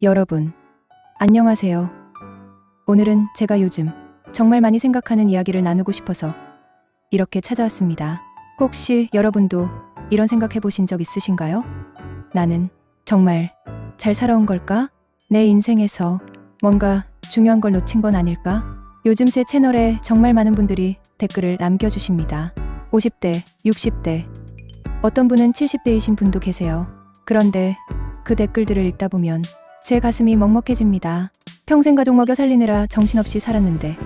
여러분, 안녕하세요. 오늘은 제가 요즘 정말 많이 생각하는 이야기를 나누고 싶어서 이렇게 찾아왔습니다. 혹시 여러분도 이런 생각 해보신 적 있으신가요? 나는 정말 잘 살아온 걸까? 내 인생에서 뭔가 중요한 걸 놓친 건 아닐까? 요즘 제 채널에 정말 많은 분들이 댓글을 남겨주십니다. 50대, 60대, 어떤 분은 70대이신 분도 계세요. 그런데 그 댓글들을 읽다 보면 제 가슴이 먹먹해집니다. 평생 가족 먹여 살리느라 정신없이 살았는데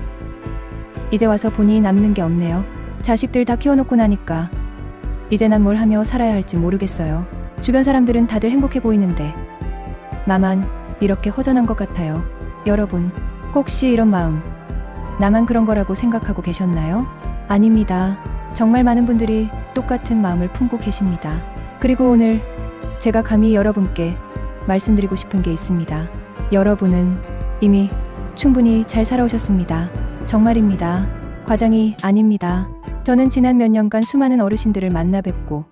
이제 와서 보니 남는 게 없네요. 자식들 다 키워놓고 나니까 이제 난 뭘 하며 살아야 할지 모르겠어요. 주변 사람들은 다들 행복해 보이는데 나만 이렇게 허전한 것 같아요. 여러분, 혹시 이런 마음 나만 그런 거라고 생각하고 계셨나요? 아닙니다. 정말 많은 분들이 똑같은 마음을 품고 계십니다. 그리고 오늘 제가 감히 여러분께 말씀드리고 싶은 게 있습니다. 여러분은 이미 충분히 잘 살아오셨습니다. 정말입니다. 과장이 아닙니다. 저는 지난 몇 년간 수많은 어르신들을 만나 뵙고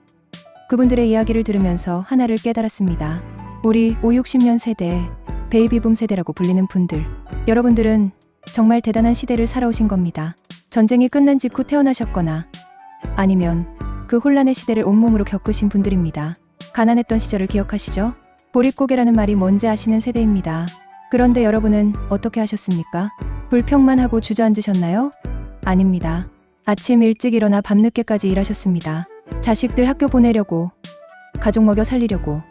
그분들의 이야기를 들으면서 하나를 깨달았습니다. 우리 5, 60년 세대, 베이비붐 세대라고 불리는 분들, 여러분들은 정말 대단한 시대를 살아오신 겁니다. 전쟁이 끝난 직후 태어나셨거나 아니면 그 혼란의 시대를 온몸으로 겪으신 분들입니다. 가난했던 시절을 기억하시죠? 보릿고개라는 말이 뭔지 아시는 세대입니다. 그런데 여러분은 어떻게 하셨습니까? 불평만 하고 주저앉으셨나요? 아닙니다. 아침 일찍 일어나 밤늦게까지 일하셨습니다. 자식들 학교 보내려고, 가족 먹여 살리려고,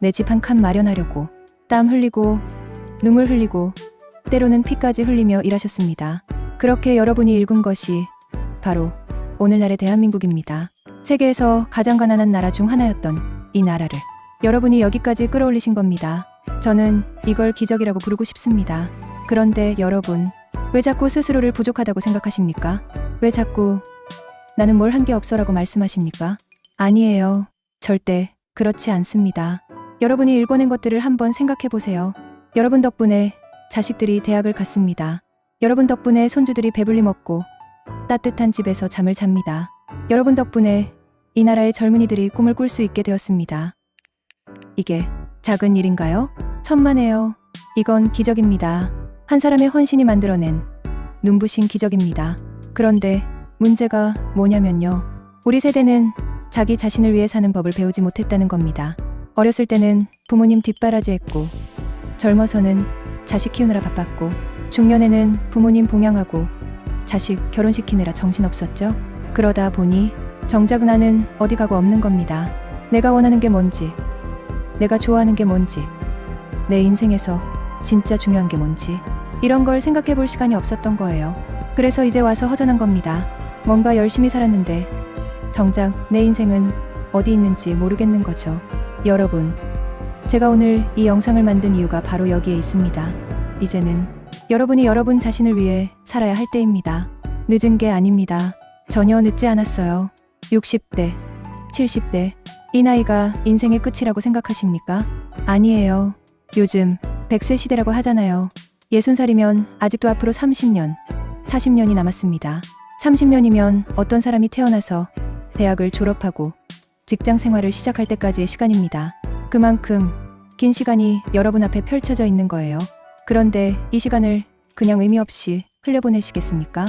내 집 한 칸 마련하려고, 땀 흘리고, 눈물 흘리고, 때로는 피까지 흘리며 일하셨습니다. 그렇게 여러분이 읽은 것이 바로 오늘날의 대한민국입니다. 세계에서 가장 가난한 나라 중 하나였던 이 나라를 여러분이 여기까지 끌어올리신 겁니다. 저는 이걸 기적이라고 부르고 싶습니다. 그런데 여러분, 왜 자꾸 스스로를 부족하다고 생각하십니까? 왜 자꾸 나는 뭘 한 게 없어라고 말씀하십니까? 아니에요. 절대 그렇지 않습니다. 여러분이 읽어낸 것들을 한번 생각해 보세요. 여러분 덕분에 자식들이 대학을 갔습니다. 여러분 덕분에 손주들이 배불리 먹고 따뜻한 집에서 잠을 잡니다. 여러분 덕분에 이 나라의 젊은이들이 꿈을 꿀 수 있게 되었습니다. 이게 작은 일인가요? 천만에요. 이건 기적입니다. 한 사람의 헌신이 만들어낸 눈부신 기적입니다. 그런데 문제가 뭐냐면요. 우리 세대는 자기 자신을 위해 사는 법을 배우지 못했다는 겁니다. 어렸을 때는 부모님 뒷바라지했고, 젊어서는 자식 키우느라 바빴고, 중년에는 부모님 봉양하고 자식 결혼시키느라 정신없었죠. 그러다 보니 정작 나는 어디 가고 없는 겁니다. 내가 원하는 게 뭔지, 내가 좋아하는 게 뭔지, 내 인생에서 진짜 중요한 게 뭔지, 이런 걸 생각해 볼 시간이 없었던 거예요. 그래서 이제 와서 허전한 겁니다. 뭔가 열심히 살았는데 정작 내 인생은 어디 있는지 모르겠는 거죠. 여러분, 제가 오늘 이 영상을 만든 이유가 바로 여기에 있습니다. 이제는 여러분이 여러분 자신을 위해 살아야 할 때입니다. 늦은 게 아닙니다. 전혀 늦지 않았어요. 60대, 70대, 이 나이가 인생의 끝이라고 생각하십니까? 아니에요. 요즘 100세 시대라고 하잖아요. 60살이면 아직도 앞으로 30년, 40년이 남았습니다. 30년이면 어떤 사람이 태어나서 대학을 졸업하고 직장 생활을 시작할 때까지의 시간입니다. 그만큼 긴 시간이 여러분 앞에 펼쳐져 있는 거예요. 그런데 이 시간을 그냥 의미 없이 흘려보내시겠습니까?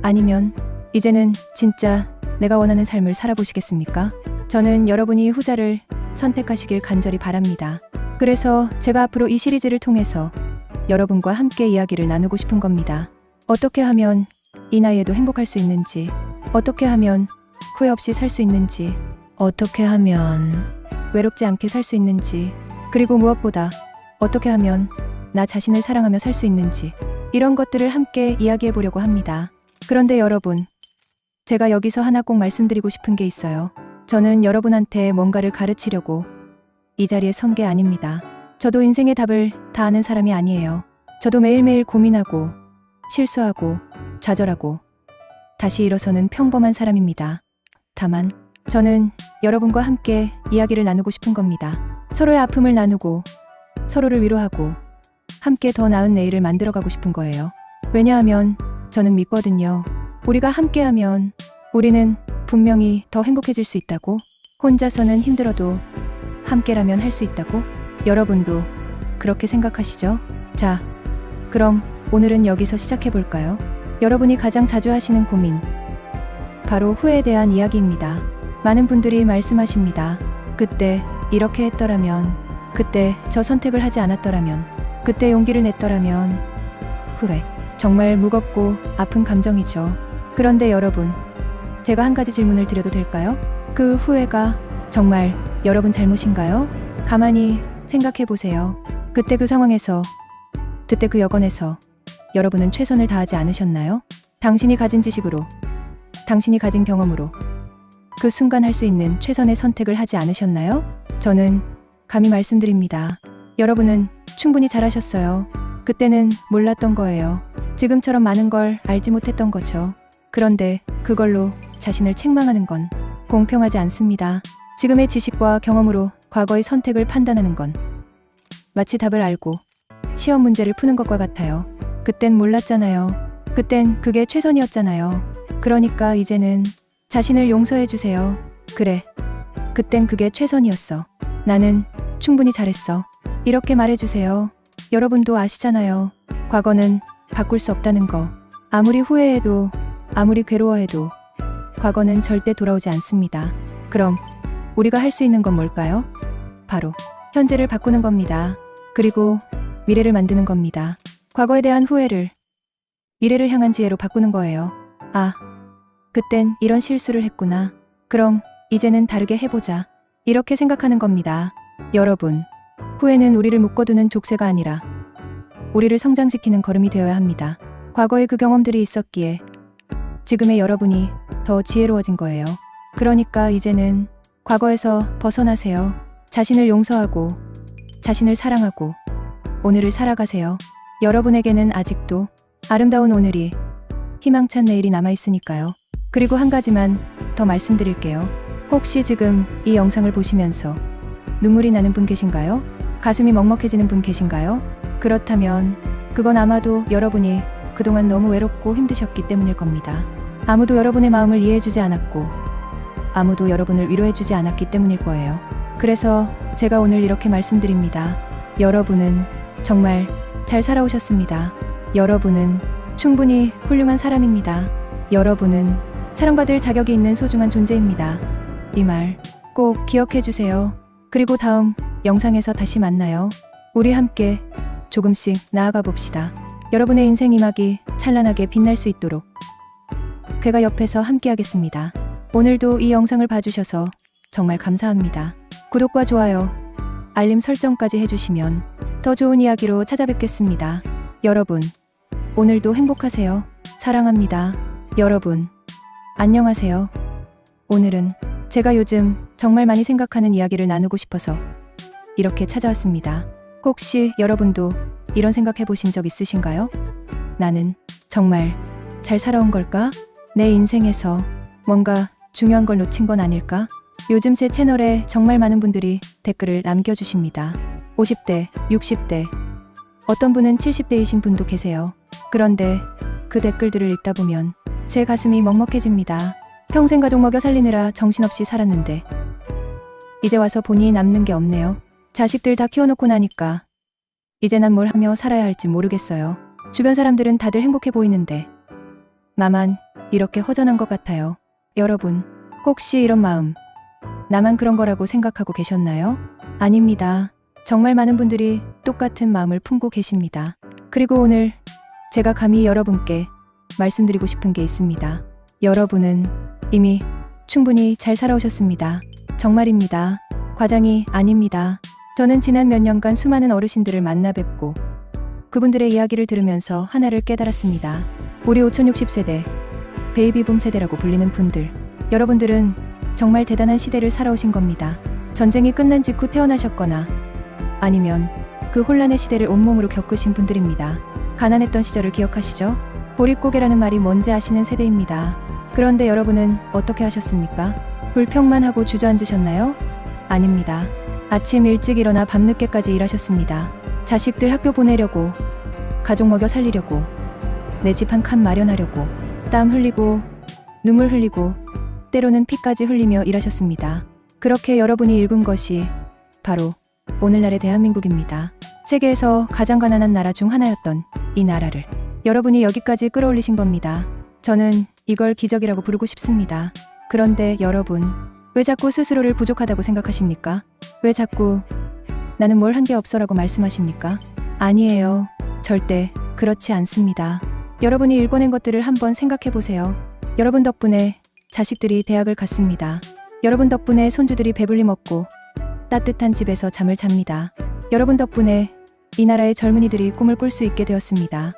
아니면 이제는 진짜 내가 원하는 삶을 살아보시겠습니까? 저는 여러분이 후자를 선택하시길 간절히 바랍니다. 그래서 제가 앞으로 이 시리즈를 통해서 여러분과 함께 이야기를 나누고 싶은 겁니다. 어떻게 하면 이 나이에도 행복할 수 있는지, 어떻게 하면 후회 없이 살 수 있는지, 어떻게 하면 외롭지 않게 살 수 있는지, 그리고 무엇보다 어떻게 하면 나 자신을 사랑하며 살 수 있는지, 이런 것들을 함께 이야기해 보려고 합니다. 그런데 여러분, 제가 여기서 하나 꼭 말씀드리고 싶은 게 있어요. 저는 여러분한테 뭔가를 가르치려고 이 자리에 선 게 아닙니다. 저도 인생의 답을 다 아는 사람이 아니에요. 저도 매일매일 고민하고 실수하고 좌절하고 다시 일어서는 평범한 사람입니다. 다만 저는 여러분과 함께 이야기를 나누고 싶은 겁니다. 서로의 아픔을 나누고 서로를 위로하고 함께 더 나은 내일을 만들어가고 싶은 거예요. 왜냐하면 저는 믿거든요. 우리가 함께하면 우리는 분명히 더 행복해질 수 있다고, 혼자서는 힘들어도 함께라면 할 수 있다고, 여러분도 그렇게 생각하시죠? 자, 그럼 오늘은 여기서 시작해 볼까요? 여러분이 가장 자주 하시는 고민, 바로 후회에 대한 이야기입니다. 많은 분들이 말씀하십니다. 그때 이렇게 했더라면, 그때 저 선택을 하지 않았더라면, 그때 용기를 냈더라면. 후회. 정말 무겁고 아픈 감정이죠. 그런데 여러분, 제가 한 가지 질문을 드려도 될까요? 그 후회가 정말 여러분 잘못인가요? 가만히 생각해 보세요. 그때 그 상황에서, 그때 그 여건에서 여러분은 최선을 다하지 않으셨나요? 당신이 가진 지식으로, 당신이 가진 경험으로 그 순간 할 수 있는 최선의 선택을 하지 않으셨나요? 저는 감히 말씀드립니다. 여러분은 충분히 잘하셨어요. 그때는 몰랐던 거예요. 지금처럼 많은 걸 알지 못했던 거죠. 그런데 그걸로 자신을 책망하는 건 공평하지 않습니다. 지금의 지식과 경험으로 과거의 선택을 판단하는 건 마치 답을 알고 시험 문제를 푸는 것과 같아요. 그땐 몰랐잖아요. 그땐 그게 최선이었잖아요. 그러니까 이제는 자신을 용서해 주세요. 그래, 그땐 그게 최선이었어. 나는 충분히 잘했어. 이렇게 말해주세요. 여러분도 아시잖아요. 과거는 바꿀 수 없다는 거. 아무리 후회해도, 아무리 괴로워해도 과거는 절대 돌아오지 않습니다. 그럼 우리가 할 수 있는 건 뭘까요? 바로 현재를 바꾸는 겁니다. 그리고 미래를 만드는 겁니다. 과거에 대한 후회를 미래를 향한 지혜로 바꾸는 거예요. 아, 그땐 이런 실수를 했구나. 그럼 이제는 다르게 해보자. 이렇게 생각하는 겁니다. 여러분, 후회는 우리를 묶어두는 족쇄가 아니라 우리를 성장시키는 걸음이 되어야 합니다. 과거에 그 경험들이 있었기에 지금의 여러분이 더 지혜로워진 거예요. 그러니까 이제는 과거에서 벗어나세요. 자신을 용서하고 자신을 사랑하고 오늘을 살아가세요. 여러분에게는 아직도 아름다운 오늘이, 희망찬 내일이 남아있으니까요. 그리고 한 가지만 더 말씀드릴게요. 혹시 지금 이 영상을 보시면서 눈물이 나는 분 계신가요? 가슴이 먹먹해지는 분 계신가요? 그렇다면 그건 아마도 여러분이 그동안 너무 외롭고 힘드셨기 때문일 겁니다. 아무도 여러분의 마음을 이해해주지 않았고 아무도 여러분을 위로해주지 않았기 때문일 거예요. 그래서 제가 오늘 이렇게 말씀드립니다. 여러분은 정말 잘 살아오셨습니다. 여러분은 충분히 훌륭한 사람입니다. 여러분은 사랑받을 자격이 있는 소중한 존재입니다. 이 말 꼭 기억해 주세요. 그리고 다음 영상에서 다시 만나요. 우리 함께 조금씩 나아가 봅시다. 여러분의 인생 이막이 찬란하게 빛날 수 있도록 제가 옆에서 함께 하겠습니다. 오늘도 이 영상을 봐주셔서 정말 감사합니다. 구독과 좋아요, 알림 설정까지 해주시면 더 좋은 이야기로 찾아뵙겠습니다. 여러분, 오늘도 행복하세요. 사랑합니다. 여러분, 안녕하세요. 오늘은 제가 요즘 정말 많이 생각하는 이야기를 나누고 싶어서 이렇게 찾아왔습니다. 혹시 여러분도 이런 생각해 보신 적 있으신가요? 나는 정말 잘 살아온 걸까? 내 인생에서 뭔가 중요한 걸 놓친 건 아닐까? 요즘 제 채널에 정말 많은 분들이 댓글을 남겨주십니다. 50대, 60대, 어떤 분은 70대이신 분도 계세요. 그런데 그 댓글들을 읽다 보면 제 가슴이 먹먹해집니다. 평생 가족 먹여 살리느라 정신없이 살았는데 이제 와서 보니 남는 게 없네요. 자식들 다 키워놓고 나니까 이제 난 뭘 하며 살아야 할지 모르겠어요. 주변 사람들은 다들 행복해 보이는데 나만 이렇게 허전한 것 같아요. 여러분, 혹시 이런 마음 나만 그런 거라고 생각하고 계셨나요? 아닙니다. 정말 많은 분들이 똑같은 마음을 품고 계십니다. 그리고 오늘 제가 감히 여러분께 말씀드리고 싶은 게 있습니다. 여러분은 이미 충분히 잘 살아오셨습니다. 정말입니다. 과장이 아닙니다. 저는 지난 몇 년간 수많은 어르신들을 만나 뵙고 그분들의 이야기를 들으면서 하나를 깨달았습니다. 우리 5060세대, 베이비붐 세대라고 불리는 분들, 여러분들은 정말 대단한 시대를 살아오신 겁니다. 전쟁이 끝난 직후 태어나셨거나 아니면 그 혼란의 시대를 온몸으로 겪으신 분들입니다. 가난했던 시절을 기억하시죠? 보릿고개라는 말이 뭔지 아시는 세대입니다. 그런데 여러분은 어떻게 하셨습니까? 불평만 하고 주저앉으셨나요? 아닙니다. 아침 일찍 일어나 밤늦게까지 일하셨습니다. 자식들 학교 보내려고, 가족 먹여 살리려고, 내 집 한 칸 마련하려고 땀 흘리고 눈물 흘리고 때로는 피까지 흘리며 일하셨습니다. 그렇게 여러분이 읽은 것이 바로 오늘날의 대한민국입니다. 세계에서 가장 가난한 나라 중 하나였던 이 나라를 여러분이 여기까지 끌어올리신 겁니다. 저는 이걸 기적이라고 부르고 싶습니다. 그런데 여러분, 왜 자꾸 스스로를 부족하다고 생각하십니까? 왜 자꾸 나는 뭘 한 게 없어라고 말씀하십니까? 아니에요. 절대 그렇지 않습니다. 여러분이 읽어낸 것들을 한번 생각해 보세요. 여러분 덕분에 자식들이 대학을 갔습니다. 여러분 덕분에 손주들이 배불리 먹고 따뜻한 집에서 잠을 잡니다. 여러분 덕분에 이 나라의 젊은이들이 꿈을 꿀 수 있게 되었습니다.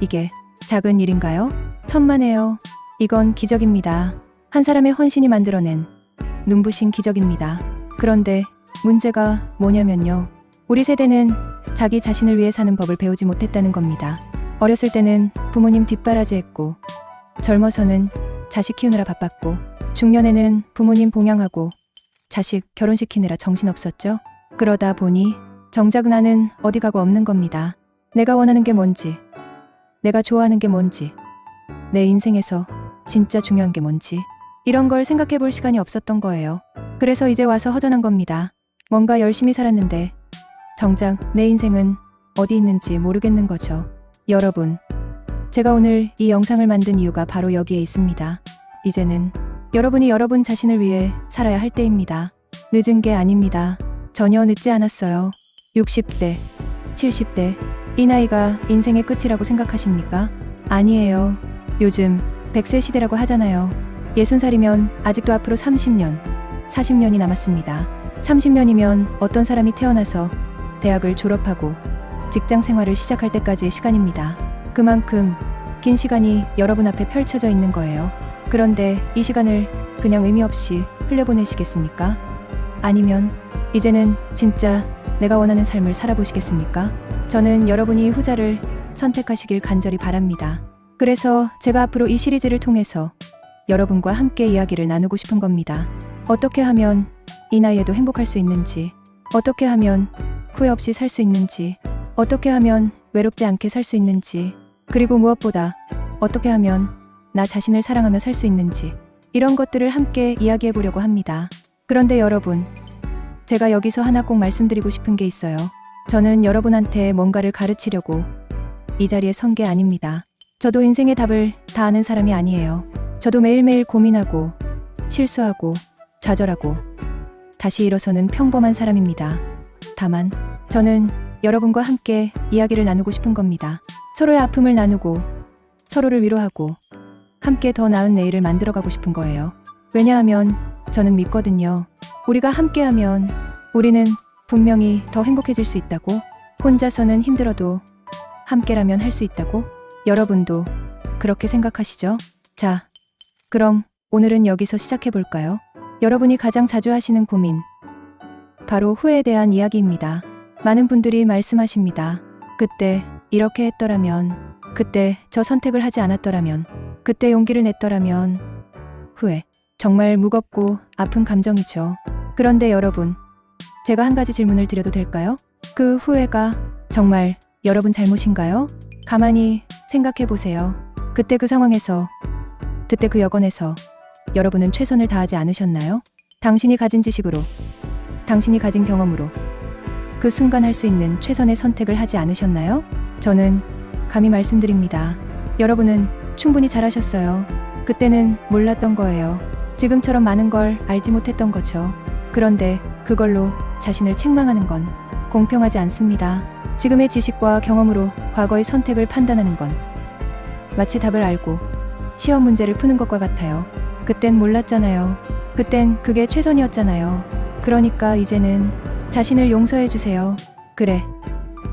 이게 작은 일인가요? 천만에요. 이건 기적입니다. 한 사람의 헌신이 만들어낸 눈부신 기적입니다. 그런데 문제가 뭐냐면요. 우리 세대는 자기 자신을 위해 사는 법을 배우지 못했다는 겁니다. 어렸을 때는 부모님 뒷바라지했고, 젊어서는 자식 키우느라 바빴고, 중년에는 부모님 봉양하고 자식 결혼시키느라 정신없었죠. 그러다 보니 정작 나는 어디 가고 없는 겁니다. 내가 원하는 게 뭔지, 내가 좋아하는 게 뭔지, 내 인생에서 진짜 중요한 게 뭔지, 이런 걸 생각해 볼 시간이 없었던 거예요. 그래서 이제 와서 허전한 겁니다. 뭔가 열심히 살았는데 정작 내 인생은 어디 있는지 모르겠는 거죠. 여러분, 제가 오늘 이 영상을 만든 이유가 바로 여기에 있습니다. 이제는 여러분이 여러분 자신을 위해 살아야 할 때입니다. 늦은 게 아닙니다. 전혀 늦지 않았어요. 60대, 70대, 이 나이가 인생의 끝이라고 생각하십니까? 아니에요. 요즘 100세 시대라고 하잖아요. 60살이면 아직도 앞으로 30년, 40년이 남았습니다. 30년이면 어떤 사람이 태어나서 대학을 졸업하고 직장 생활을 시작할 때까지의 시간입니다. 그만큼 긴 시간이 여러분 앞에 펼쳐져 있는 거예요. 그런데 이 시간을 그냥 의미 없이 흘려보내시겠습니까? 아니면 이제는 진짜 내가 원하는 삶을 살아보시겠습니까? 저는 여러분이 후자를 선택하시길 간절히 바랍니다. 그래서 제가 앞으로 이 시리즈를 통해서 여러분과 함께 이야기를 나누고 싶은 겁니다. 어떻게 하면 이 나이에도 행복할 수 있는지, 어떻게 하면 후회 없이 살 수 있는지, 어떻게 하면 외롭지 않게 살 수 있는지, 그리고 무엇보다 어떻게 하면 나 자신을 사랑하며 살 수 있는지, 이런 것들을 함께 이야기해 보려고 합니다. 그런데 여러분, 제가 여기서 하나 꼭 말씀드리고 싶은 게 있어요. 저는 여러분한테 뭔가를 가르치려고 이 자리에 선 게 아닙니다. 저도 인생의 답을 다 아는 사람이 아니에요. 저도 매일매일 고민하고 실수하고 좌절하고 다시 일어서는 평범한 사람입니다. 다만 저는 여러분과 함께 이야기를 나누고 싶은 겁니다. 서로의 아픔을 나누고 서로를 위로하고 함께 더 나은 내일을 만들어가고 싶은 거예요. 왜냐하면 저는 믿거든요. 우리가 함께하면 우리는 분명히 더 행복해질 수 있다고, 혼자서는 힘들어도 함께라면 할 수 있다고. 여러분도 그렇게 생각하시죠? 자, 그럼 오늘은 여기서 시작해볼까요? 여러분이 가장 자주 하시는 고민, 바로 후회에 대한 이야기입니다. 많은 분들이 말씀하십니다. 그때 이렇게 했더라면, 그때 저 선택을 하지 않았더라면, 그때 용기를 냈더라면. 후회, 정말 무겁고 아픈 감정이죠. 그런데 여러분, 제가 한 가지 질문을 드려도 될까요? 그 후회가 정말 여러분 잘못인가요? 가만히 생각해보세요. 그때 그 상황에서, 그때 그 여건에서 여러분은 최선을 다하지 않으셨나요? 당신이 가진 지식으로, 당신이 가진 경험으로 그 순간 할 수 있는 최선의 선택을 하지 않으셨나요? 저는 감히 말씀드립니다. 여러분은 충분히 잘하셨어요. 그때는 몰랐던 거예요. 지금처럼 많은 걸 알지 못했던 거죠. 그런데 그걸로 자신을 책망하는 건 공평하지 않습니다. 지금의 지식과 경험으로 과거의 선택을 판단하는 건 마치 답을 알고 시험 문제를 푸는 것과 같아요. 그땐 몰랐잖아요. 그땐 그게 최선이었잖아요. 그러니까 이제는 자신을 용서해 주세요. 그래,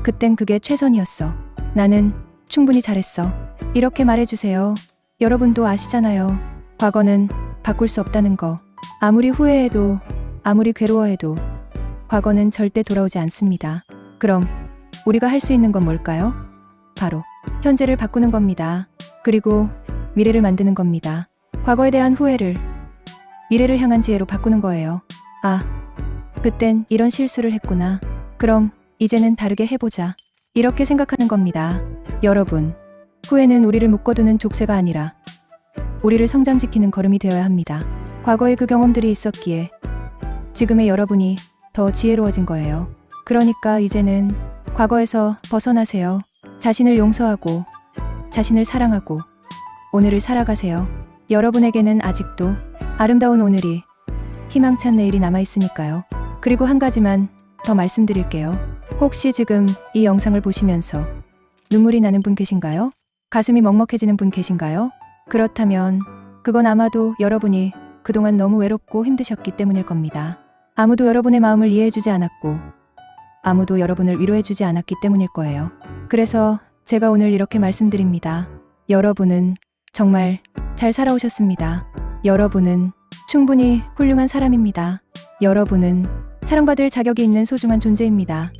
그땐 그게 최선이었어. 나는 충분히 잘했어. 이렇게 말해주세요. 여러분도 아시잖아요. 과거는 바꿀 수 없다는 거. 아무리 후회해도, 아무리 괴로워해도 과거는 절대 돌아오지 않습니다. 그럼 우리가 할 수 있는 건 뭘까요? 바로 현재를 바꾸는 겁니다. 그리고 미래를 만드는 겁니다. 과거에 대한 후회를 미래를 향한 지혜로 바꾸는 거예요. 아, 그땐 이런 실수를 했구나. 그럼 이제는 다르게 해보자. 이렇게 생각하는 겁니다. 여러분, 후회는 우리를 묶어두는 족쇄가 아니라 우리를 성장시키는 걸음이 되어야 합니다. 과거에 그 경험들이 있었기에 지금의 여러분이 더 지혜로워진 거예요. 그러니까 이제는 과거에서 벗어나세요. 자신을 용서하고 자신을 사랑하고 오늘을 살아가세요. 여러분에게는 아직도 아름다운 오늘이, 희망찬 내일이 남아있으니까요. 그리고 한 가지만 더 말씀드릴게요. 혹시 지금 이 영상을 보시면서 눈물이 나는 분 계신가요? 가슴이 먹먹해지는 분 계신가요? 그렇다면 그건 아마도 여러분이 그동안 너무 외롭고 힘드셨기 때문일 겁니다. 아무도 여러분의 마음을 이해해주지 않았고 아무도 여러분을 위로해주지 않았기 때문일 거예요. 그래서 제가 오늘 이렇게 말씀드립니다. 여러분은 정말 잘 살아오셨습니다. 여러분은 충분히 훌륭한 사람입니다. 여러분은 사랑받을 자격이 있는 소중한 존재입니다.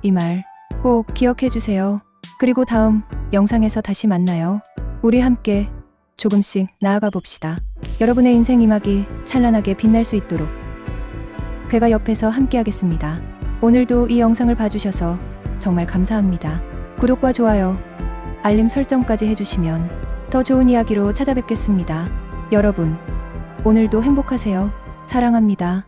이 말 꼭 기억해 주세요. 그리고 다음 영상에서 다시 만나요. 우리 함께 조금씩 나아가 봅시다. 여러분의 인생 이막이 찬란하게 빛날 수 있도록 제가 옆에서 함께 하겠습니다. 오늘도 이 영상을 봐주셔서 정말 감사합니다. 구독과 좋아요, 알림 설정까지 해주시면 더 좋은 이야기로 찾아뵙겠습니다. 여러분, 오늘도 행복하세요. 사랑합니다.